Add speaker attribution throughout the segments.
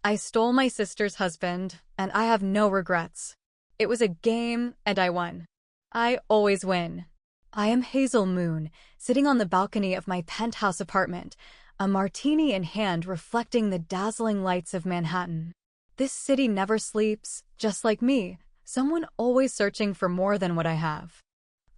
Speaker 1: I stole my sister's husband, and I have no regrets. It was a game, and I won. I always win. I am Hazel Moon, sitting on the balcony of my penthouse apartment, a martini in hand reflecting the dazzling lights of Manhattan. This city never sleeps, just like me, someone always searching for more than what I have.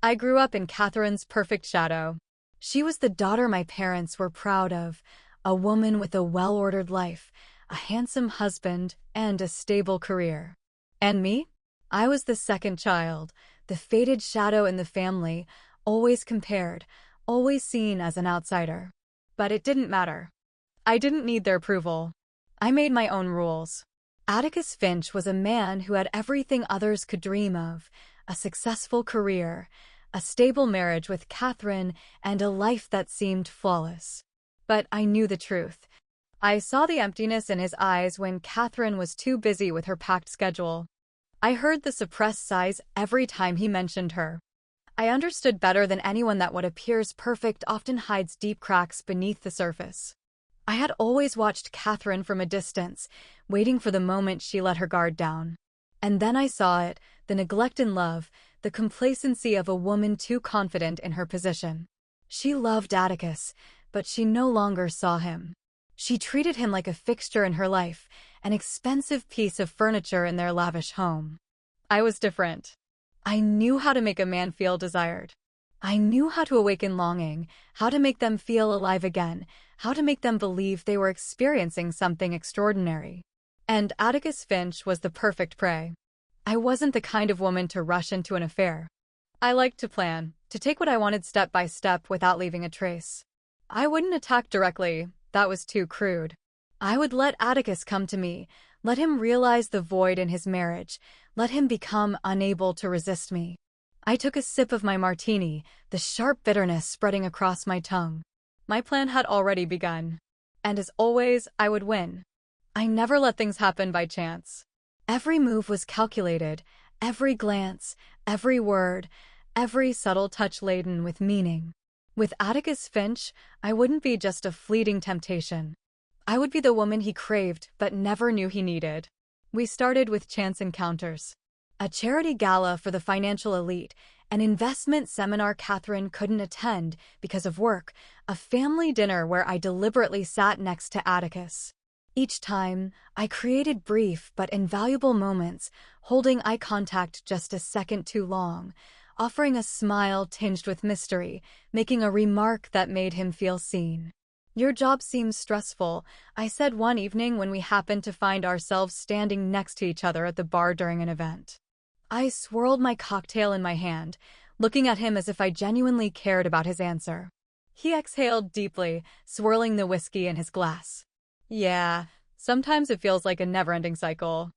Speaker 1: I grew up in Catherine's perfect shadow. She was the daughter my parents were proud of, a woman with a well-ordered life, a handsome husband, and a stable career. And me? I was the second child, the faded shadow in the family, always compared, always seen as an outsider. But it didn't matter. I didn't need their approval. I made my own rules. Atticus Finch was a man who had everything others could dream of, a successful career, a stable marriage with Catherine, and a life that seemed flawless. But I knew the truth. I saw the emptiness in his eyes when Catherine was too busy with her packed schedule. I heard the suppressed sighs every time he mentioned her. I understood better than anyone that what appears perfect often hides deep cracks beneath the surface. I had always watched Catherine from a distance, waiting for the moment she let her guard down. And then I saw it, the neglect in love, the complacency of a woman too confident in her position. She loved Atticus, but she no longer saw him. She treated him like a fixture in her life, an expensive piece of furniture in their lavish home. I was different. I knew how to make a man feel desired. I knew how to awaken longing, how to make them feel alive again, how to make them believe they were experiencing something extraordinary. And Atticus Finch was the perfect prey. I wasn't the kind of woman to rush into an affair. I liked to plan, to take what I wanted step by step without leaving a trace. I wouldn't attack directly, that was too crude. I would let Atticus come to me, let him realize the void in his marriage, let him become unable to resist me. I took a sip of my martini, the sharp bitterness spreading across my tongue. My plan had already begun. And as always, I would win. I never let things happen by chance. Every move was calculated, every glance, every word, every subtle touch laden with meaning. With Atticus Finch, I wouldn't be just a fleeting temptation. I would be the woman he craved but never knew he needed. We started with chance encounters. A charity gala for the financial elite, an investment seminar Catherine couldn't attend because of work, a family dinner where I deliberately sat next to Atticus. Each time, I created brief but invaluable moments, holding eye contact just a second too long, offering a smile tinged with mystery, making a remark that made him feel seen. "Your job seems stressful," I said one evening when we happened to find ourselves standing next to each other at the bar during an event. I swirled my cocktail in my hand, looking at him as if I genuinely cared about his answer. He exhaled deeply, swirling the whiskey in his glass. "Yeah, sometimes it feels like a never-ending cycle."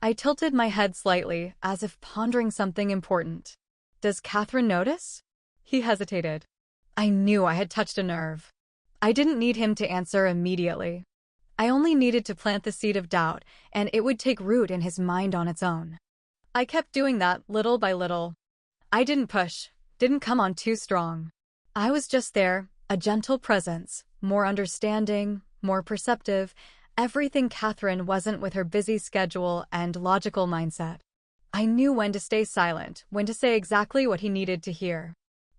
Speaker 1: I tilted my head slightly, as if pondering something important. "Does Catherine notice?" He hesitated. I knew I had touched a nerve. I didn't need him to answer immediately. I only needed to plant the seed of doubt, and it would take root in his mind on its own. I kept doing that, little by little. I didn't push, didn't come on too strong. I was just there, a gentle presence, more understanding, more perceptive, everything Catherine wasn't with her busy schedule and logical mindset. I knew when to stay silent, when to say exactly what he needed to hear.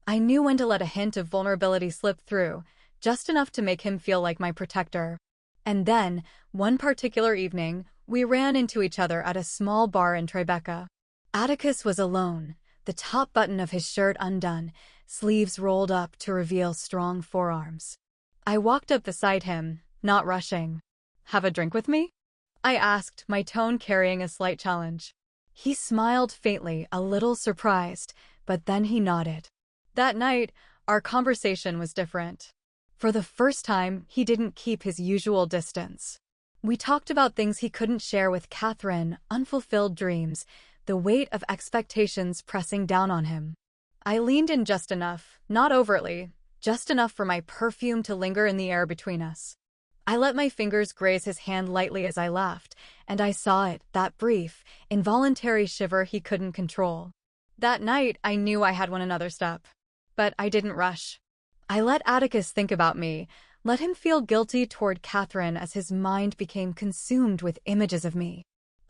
Speaker 1: I knew when to let a hint of vulnerability slip through, just enough to make him feel like my protector. And then, one particular evening, we ran into each other at a small bar in Tribeca. Atticus was alone, the top button of his shirt undone, sleeves rolled up to reveal strong forearms. I walked up beside him, not rushing. "Have a drink with me?" I asked, my tone carrying a slight challenge. He smiled faintly, a little surprised, but then he nodded. That night, our conversation was different. For the first time, he didn't keep his usual distance. We talked about things he couldn't share with Catherine, unfulfilled dreams, the weight of expectations pressing down on him. I leaned in just enough, not overtly, just enough for my perfume to linger in the air between us. I let my fingers graze his hand lightly as I laughed, and I saw it, that brief, involuntary shiver he couldn't control. That night, I knew I had one another step. But I didn't rush. I let Atticus think about me, Let him feel guilty toward Catherine as his mind became consumed with images of me.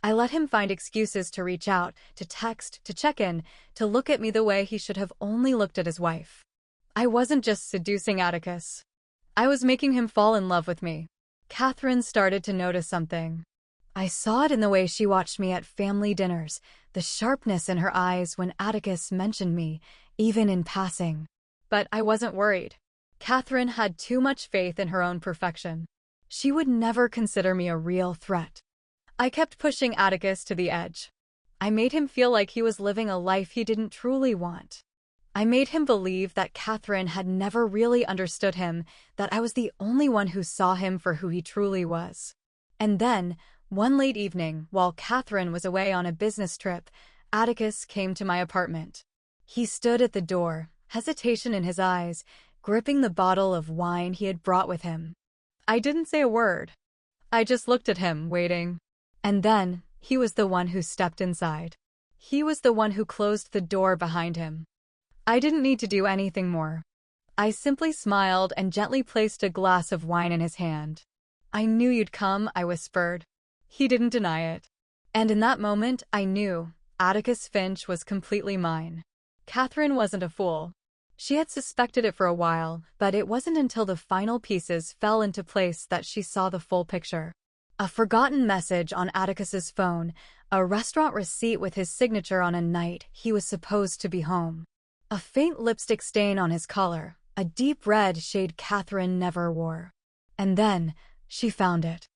Speaker 1: I let him find excuses to reach out, to text, to check in, to look at me the way he should have only looked at his wife. I wasn't just seducing Atticus. I was making him fall in love with me. Catherine started to notice something. I saw it in the way she watched me at family dinners, the sharpness in her eyes when Atticus mentioned me, even in passing. But I wasn't worried. Catherine had too much faith in her own perfection. She would never consider me a real threat. I kept pushing Atticus to the edge. I made him feel like he was living a life he didn't truly want. I made him believe that Catherine had never really understood him, that I was the only one who saw him for who he truly was. And then, one late evening, while Catherine was away on a business trip, Atticus came to my apartment. He stood at the door, hesitation in his eyes, gripping the bottle of wine he had brought with him. I didn't say a word. I just looked at him, waiting. And then, he was the one who stepped inside. He was the one who closed the door behind him. I didn't need to do anything more. I simply smiled and gently placed a glass of wine in his hand. "I knew you'd come," I whispered. He didn't deny it. And in that moment, I knew Atticus Finch was completely mine. Catherine wasn't a fool. She had suspected it for a while, but it wasn't until the final pieces fell into place that she saw the full picture. A forgotten message on Atticus's phone, a restaurant receipt with his signature on a night he was supposed to be home. A faint lipstick stain on his collar, a deep red shade Catherine never wore. And then, she found it.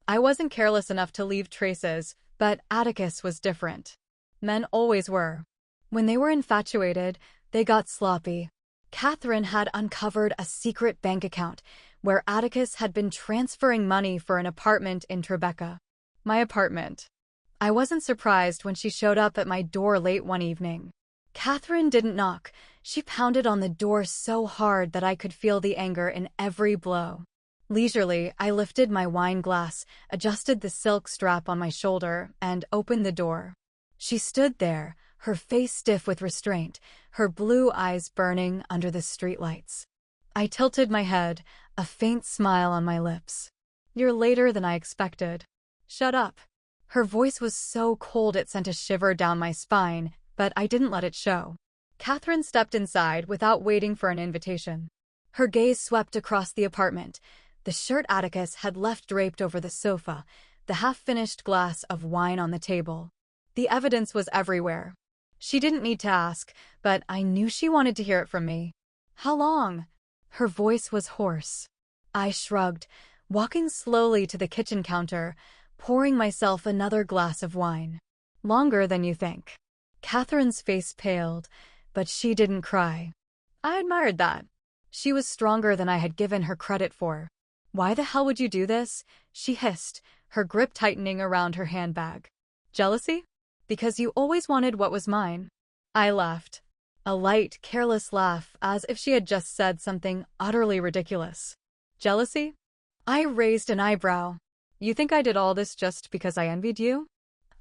Speaker 1: I wasn't careless enough to leave traces, but Atticus was different. Men always were. When they were infatuated, they got sloppy. Catherine had uncovered a secret bank account where Atticus had been transferring money for an apartment in Tribeca. My apartment. I wasn't surprised when she showed up at my door late one evening. Catherine didn't knock. She pounded on the door so hard that I could feel the anger in every blow. Leisurely, I lifted my wine glass, adjusted the silk strap on my shoulder, and opened the door. She stood there, her face stiff with restraint, her blue eyes burning under the streetlights. I tilted my head, a faint smile on my lips. "You're later than I expected." "Shut up." Her voice was so cold it sent a shiver down my spine, but I didn't let it show. Catherine stepped inside without waiting for an invitation. Her gaze swept across the apartment. The shirt Atticus had left draped over the sofa, the half-finished glass of wine on the table. The evidence was everywhere. She didn't need to ask, but I knew she wanted to hear it from me. "How long?" Her voice was hoarse. I shrugged, walking slowly to the kitchen counter, pouring myself another glass of wine. "Longer than you think." Catherine's face paled, but she didn't cry. I admired that. She was stronger than I had given her credit for. "Why the hell would you do this?" she hissed, her grip tightening around her handbag. "Jealousy? Because you always wanted what was mine." I laughed. A light, careless laugh, as if she had just said something utterly ridiculous. "Jealousy?" I raised an eyebrow. "You think I did all this just because I envied you?"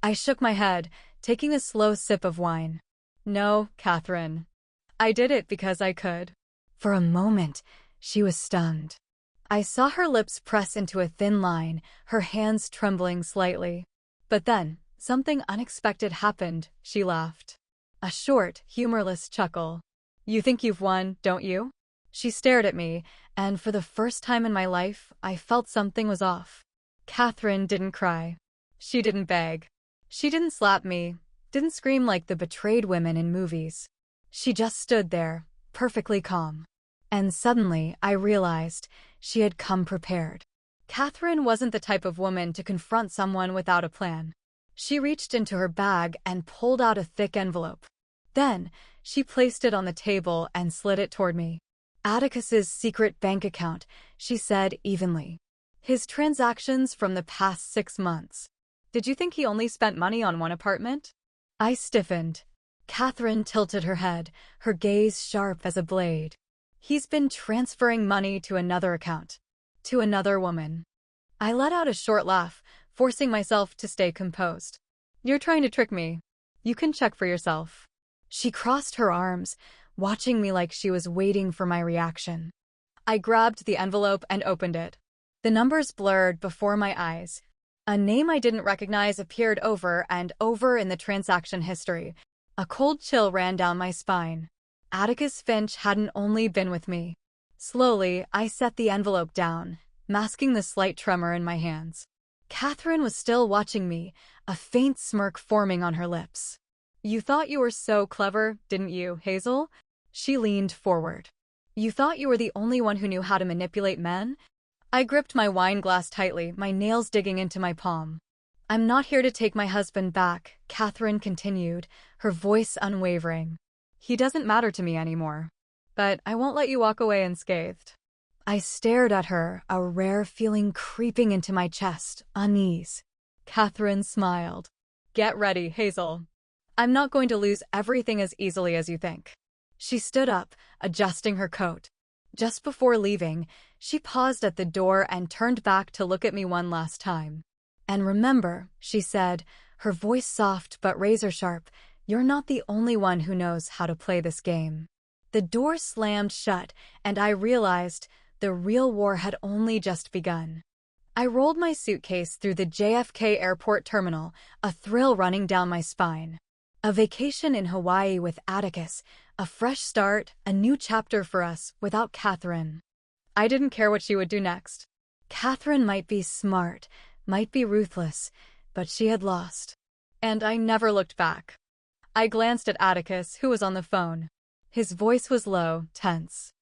Speaker 1: I shook my head, taking a slow sip of wine. "No, Catherine. I did it because I could." For a moment, she was stunned. I saw her lips press into a thin line, her hands trembling slightly. But then, something unexpected happened, she laughed. A short, humorless chuckle. "You think you've won, don't you?" She stared at me, and for the first time in my life, I felt something was off. Catherine didn't cry. She didn't beg. She didn't slap me, didn't scream like the betrayed women in movies. She just stood there, perfectly calm. And suddenly, I realized she had come prepared. Catherine wasn't the type of woman to confront someone without a plan. She reached into her bag and pulled out a thick envelope. Then, she placed it on the table and slid it toward me. "Atticus's secret bank account," she said evenly. "His transactions from the past 6 months. Did you think he only spent money on one apartment?" I stiffened. Catherine tilted her head, her gaze sharp as a blade. "He's been transferring money to another account. To another woman." I let out a short laugh, forcing myself to stay composed. "You're trying to trick me. You can check for yourself." She crossed her arms, watching me like she was waiting for my reaction. I grabbed the envelope and opened it. The numbers blurred before my eyes. A name I didn't recognize appeared over and over in the transaction history. A cold chill ran down my spine. Atticus Finch hadn't only been with me. Slowly, I set the envelope down, masking the slight tremor in my hands. Catherine was still watching me, a faint smirk forming on her lips. "You thought you were so clever, didn't you, Hazel?" She leaned forward. "You thought you were the only one who knew how to manipulate men?" I gripped my wine glass tightly, my nails digging into my palm. "I'm not here to take my husband back," Catherine continued, her voice unwavering. "He doesn't matter to me anymore. But I won't let you walk away unscathed." I stared at her, a rare feeling creeping into my chest, unease. Catherine smiled. "Get ready, Hazel. I'm not going to lose everything as easily as you think." She stood up, adjusting her coat. Just before leaving, she paused at the door and turned back to look at me one last time. "And remember," she said, her voice soft but razor-sharp, "you're not the only one who knows how to play this game." The door slammed shut, and I realized the real war had only just begun. I rolled my suitcase through the JFK airport terminal, a thrill running down my spine. A vacation in Hawaii with Atticus, a fresh start, a new chapter for us without Catherine. I didn't care what she would do next. Catherine might be smart, might be ruthless, but she had lost. And I never looked back. I glanced at Atticus, who was on the phone. His voice was low, tense.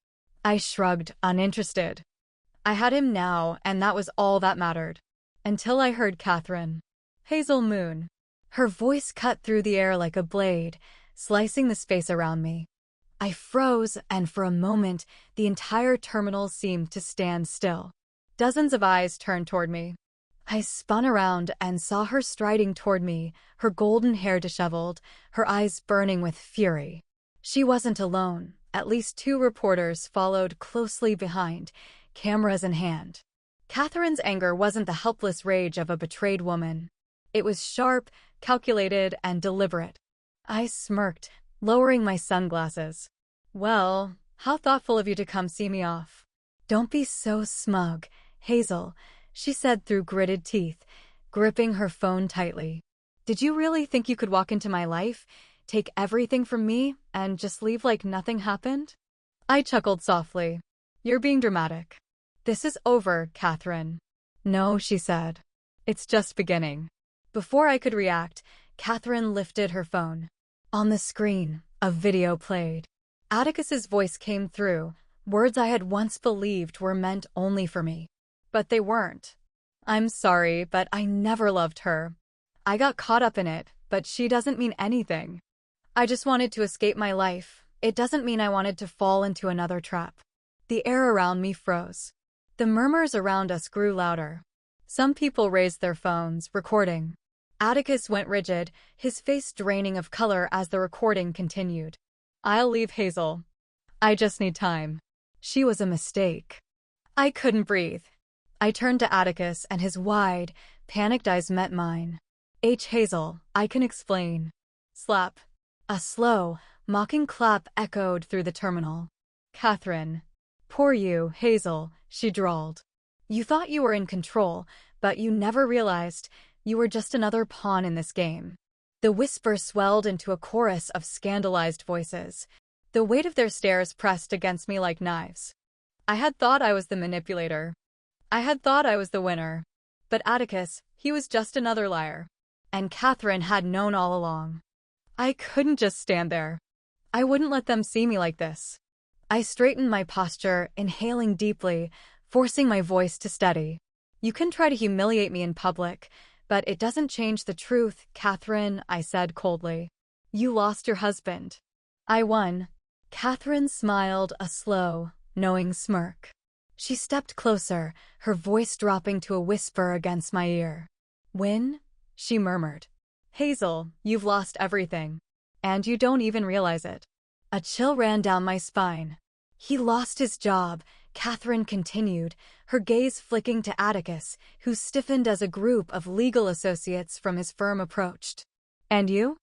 Speaker 1: I shrugged, uninterested. I had him now, and that was all that mattered. Until I heard Catherine. "Hazel Moon." Her voice cut through the air like a blade, slicing the space around me. I froze, and for a moment, the entire terminal seemed to stand still. Dozens of eyes turned toward me. I spun around and saw her striding toward me, her golden hair disheveled, her eyes burning with fury. She wasn't alone. At least 2 reporters followed closely behind, cameras in hand. Catherine's anger wasn't the helpless rage of a betrayed woman. It was sharp, calculated, and deliberate. I smirked, lowering my sunglasses. "Well, how thoughtful of you to come see me off." "Don't be so smug, Hazel," she said through gritted teeth, gripping her phone tightly. "Did you really think you could walk into my life, take everything from me, and just leave like nothing happened?" I chuckled softly. "You're being dramatic." "This is over, Catherine." "No," she said. "It's just beginning." Before I could react, Catherine lifted her phone. On the screen, a video played. Atticus's voice came through, words I had once believed were meant only for me. But they weren't. "I'm sorry, but I never loved her. I got caught up in it, but she doesn't mean anything. I just wanted to escape my life. It doesn't mean I wanted to fall into another trap." The air around me froze. The murmurs around us grew louder. Some people raised their phones, recording. Atticus went rigid, his face draining of color as the recording continued. "I'll leave Hazel. I just need time. She was a mistake." I couldn't breathe. I turned to Atticus, and his wide, panicked eyes met mine. Hazel, I can explain." Slap. A slow, mocking clap echoed through the terminal. "Catherine." "Poor you, Hazel," she drawled. "You thought you were in control, but you never realized you were just another pawn in this game." The whisper swelled into a chorus of scandalized voices. The weight of their stares pressed against me like knives. I had thought I was the manipulator. I had thought I was the winner. But Atticus, he was just another liar. And Catherine had known all along. I couldn't just stand there. I wouldn't let them see me like this. I straightened my posture, inhaling deeply, forcing my voice to steady. "You can try to humiliate me in public, but it doesn't change the truth, Catherine," I said coldly. "You lost your husband. I won." Catherine smiled, a slow, knowing smirk. She stepped closer, her voice dropping to a whisper against my ear. "Win?" she murmured. "Hazel, you've lost everything. And you don't even realize it." A chill ran down my spine. "He lost his job," Catherine continued, her gaze flicking to Atticus, who stiffened as a group of legal associates from his firm approached. "And you?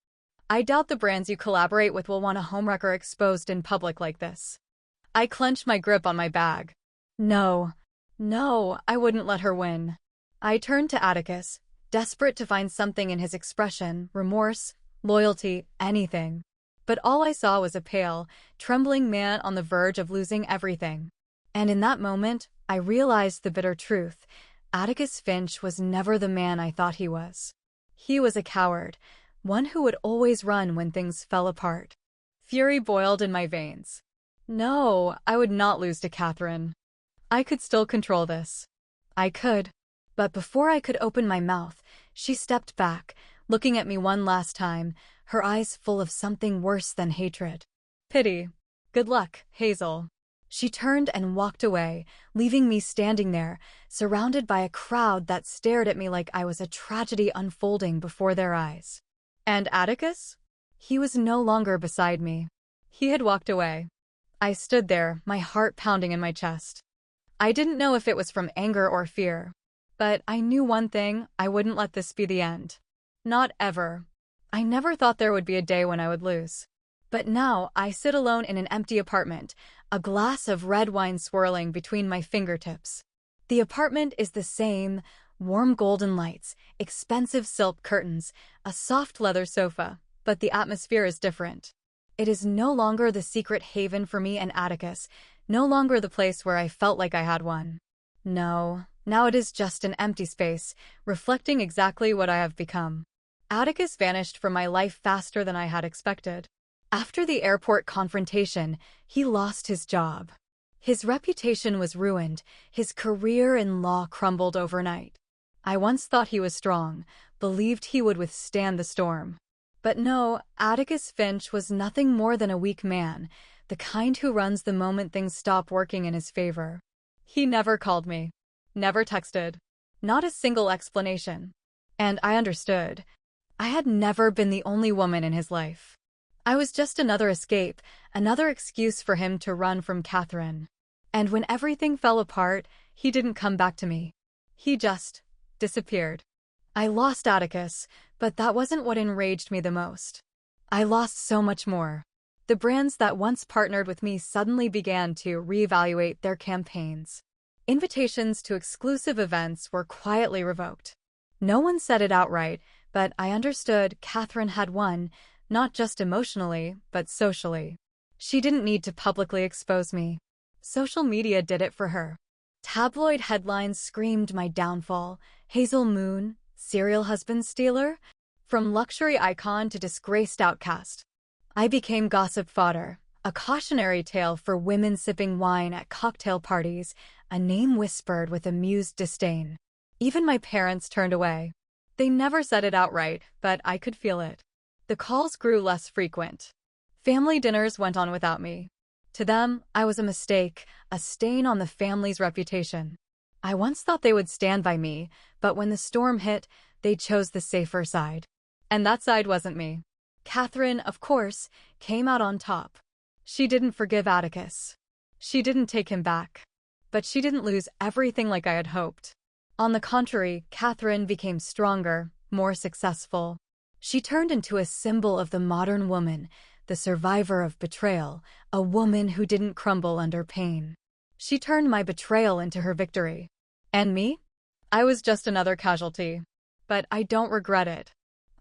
Speaker 1: I doubt the brands you collaborate with will want a homewrecker exposed in public like this." I clenched my grip on my bag. No, no, I wouldn't let her win. I turned to Atticus, desperate to find something in his expression, remorse, loyalty, anything. But all I saw was a pale, trembling man on the verge of losing everything. And in that moment, I realized the bitter truth. Atticus Finch was never the man I thought he was. He was a coward, one who would always run when things fell apart. Fury boiled in my veins. No, I would not lose to Catherine. I could still control this. I could. But before I could open my mouth, she stepped back, looking at me one last time, her eyes full of something worse than hatred. Pity. Good luck, Hazel. She turned and walked away, leaving me standing there, surrounded by a crowd that stared at me like I was a tragedy unfolding before their eyes. And Atticus? He was no longer beside me. He had walked away. I stood there, my heart pounding in my chest. I didn't know if it was from anger or fear. But I knew one thing, I wouldn't let this be the end. Not ever. I never thought there would be a day when I would lose. But now I sit alone in an empty apartment, a glass of red wine swirling between my fingertips. The apartment is the same, warm golden lights, expensive silk curtains, a soft leather sofa, but the atmosphere is different. It is no longer the secret haven for me and Atticus, no longer the place where I felt like I had one. No, now it is just an empty space, reflecting exactly what I have become. Atticus vanished from my life faster than I had expected. After the airport confrontation, he lost his job. His reputation was ruined, his career in law crumbled overnight. I once thought he was strong, believed he would withstand the storm. But no, Atticus Finch was nothing more than a weak man, the kind who runs the moment things stop working in his favor. He never called me. Never texted. Not a single explanation. And I understood. I had never been the only woman in his life. I was just another escape, another excuse for him to run from Catherine. And when everything fell apart, he didn't come back to me. He just disappeared. I lost Atticus, but that wasn't what enraged me the most. I lost so much more. The brands that once partnered with me suddenly began to reevaluate their campaigns. Invitations to exclusive events were quietly revoked. No one said it outright, but I understood Catherine had won, not just emotionally, but socially. She didn't need to publicly expose me. Social media did it for her. Tabloid headlines screamed my downfall. Hazel Moon, serial husband stealer? From luxury icon to disgraced outcast. I became gossip fodder, a cautionary tale for women sipping wine at cocktail parties, a name whispered with amused disdain. Even my parents turned away. They never said it outright, but I could feel it. The calls grew less frequent. Family dinners went on without me. To them, I was a mistake, a stain on the family's reputation. I once thought they would stand by me, but when the storm hit, they chose the safer side. And that side wasn't me. Catherine, of course, came out on top. She didn't forgive Atticus. She didn't take him back. But she didn't lose everything like I had hoped. On the contrary, Catherine became stronger, more successful. She turned into a symbol of the modern woman, the survivor of betrayal, a woman who didn't crumble under pain. She turned my betrayal into her victory. And me? I was just another casualty. But I don't regret it.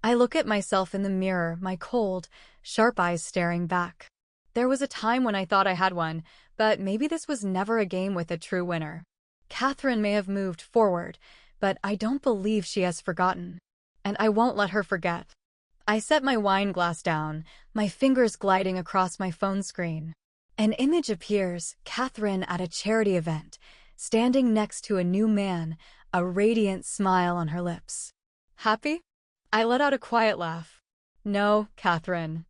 Speaker 1: I look at myself in the mirror, my cold, sharp eyes staring back. There was a time when I thought I had one, but maybe this was never a game with a true winner. Catherine may have moved forward, but I don't believe she has forgotten. And I won't let her forget. I set my wine glass down, my fingers gliding across my phone screen. An image appears, Catherine at a charity event, standing next to a new man, a radiant smile on her lips. Happy? I let out a quiet laugh. No, Catherine.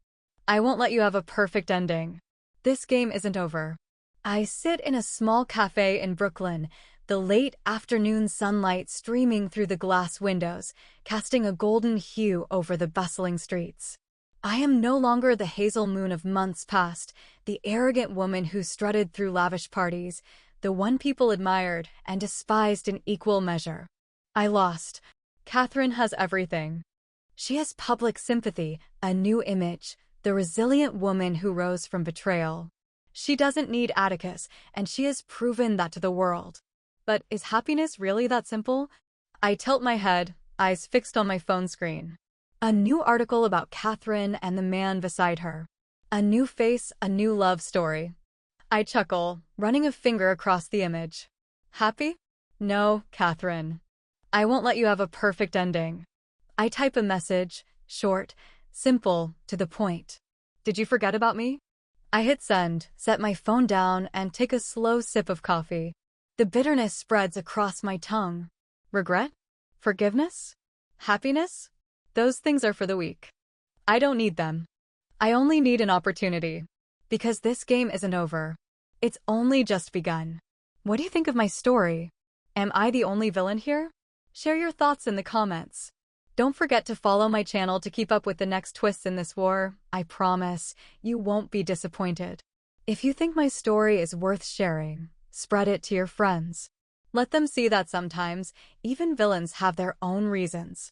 Speaker 1: I won't let you have a perfect ending. This game isn't over. I sit in a small cafe in Brooklyn, the late afternoon sunlight streaming through the glass windows, casting a golden hue over the bustling streets. I am no longer the Hazel Moon of months past, the arrogant woman who strutted through lavish parties, the one people admired and despised in equal measure. I lost. Catherine has everything. She has public sympathy, a new image, the resilient woman who rose from betrayal. She doesn't need Atticus, and she has proven that to the world. But is happiness really that simple? I tilt my head, eyes fixed on my phone screen. A new article about Catherine and the man beside her. A new face, a new love story. I chuckle, running a finger across the image. Happy? No, Catherine. I won't let you have a perfect ending. I type a message, short, simple, to the point. Did you forget about me? I hit send, set my phone down, and take a slow sip of coffee. The bitterness spreads across my tongue. Regret? Forgiveness? Happiness? Those things are for the weak. I don't need them. I only need an opportunity. Because this game isn't over. It's only just begun. What do you think of my story? Am I the only villain here? Share your thoughts in the comments. Don't forget to follow my channel to keep up with the next twists in this war. I promise, you won't be disappointed. If you think my story is worth sharing, spread it to your friends. Let them see that sometimes, even villains have their own reasons.